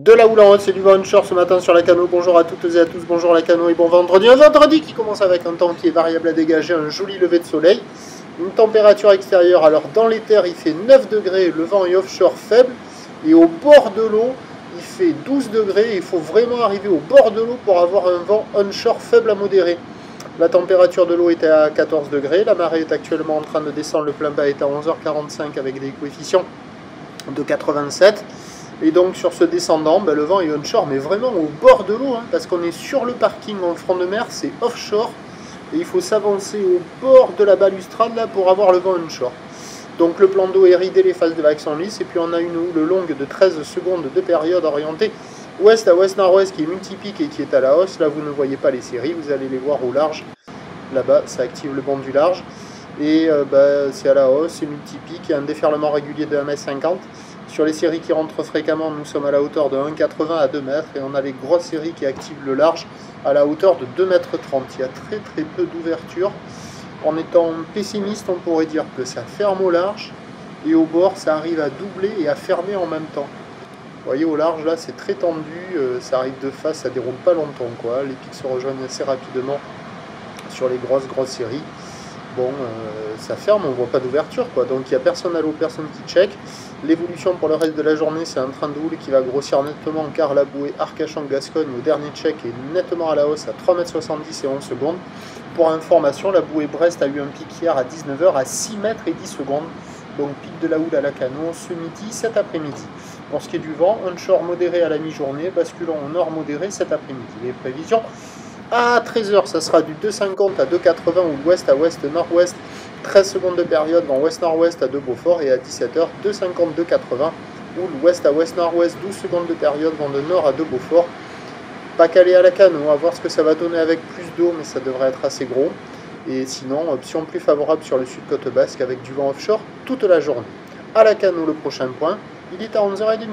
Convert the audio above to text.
De la houle en haute, c'est du vent onshore ce matin sur la Cano. Bonjour à toutes et à tous, bonjour la Cano et bon vendredi. Un vendredi qui commence avec un temps qui est variable à dégager, un joli lever de soleil. Une température extérieure, alors dans les terres il fait 9 degrés, le vent est offshore faible. Et au bord de l'eau, il fait 12 degrés. Il faut vraiment arriver au bord de l'eau pour avoir un vent onshore faible à modéré. La température de l'eau est à 14 degrés. La marée est actuellement en train de descendre. Le plein bas est à 11h45 avec des coefficients de 87. Et donc sur ce descendant, le vent est onshore, mais vraiment au bord de l'eau, parce qu'on est sur le parking en front de mer, c'est offshore. Et il faut s'avancer au bord de la balustrade là pour avoir le vent onshore. Donc le plan d'eau est ridé, les phases de vagues sont lisses. Et puis on a une houle longue de 13 secondes de période orientée ouest à ouest-nord-ouest qui est multipique et qui est à la hausse. Là vous ne voyez pas les séries, vous allez les voir au large. Là-bas, ça active le banc du large. Et c'est à la hausse, c'est multipique, il y a un déferlement régulier de 1,50 m. Sur les séries qui rentrent fréquemment, nous sommes à la hauteur de 1,80 à 2 mètres et on a les grosses séries qui activent le large à la hauteur de 2,30 mètres. Il y a très peu d'ouverture. En étant pessimiste, on pourrait dire que ça ferme au large et au bord, ça arrive à doubler et à fermer en même temps. Vous voyez, au large, là, c'est très tendu, ça arrive de face, ça déroule pas longtemps, quoi. Les pics se rejoignent assez rapidement sur les grosses séries. Bon, ça ferme, on voit pas d'ouverture, quoi. Donc il n'y a personne à l'eau, personne qui check. L'évolution pour le reste de la journée, c'est un train de houle qui va grossir nettement car la bouée Arcachon-Gascogne au dernier check est nettement à la hausse à 3,70 m et 11 secondes. Pour information, la bouée Brest a eu un pic hier à 19 h à 6 mètres et 10 secondes. Donc pic de la houle à la Cano ce midi, cet après-midi. Pour ce qui est du vent, onshore modéré à la mi-journée, basculant au nord modéré cet après-midi. Les prévisions à 13 h, ça sera du 2,50 à 2,80 ou ouest à ouest-nord-ouest. 13 secondes de période vent ouest-nord-ouest à 2 Beaufort et à 17 h, 2,50, 2,80 ou l'ouest à ouest-nord-ouest, 12 secondes de période vent de nord à 2 Beaufort. Pas calé à la Cano, à voir ce que ça va donner avec plus d'eau, mais ça devrait être assez gros. Et sinon, option plus favorable sur le sud côte basque avec du vent offshore toute la journée. À la Cano, le prochain point, il est à 11h30.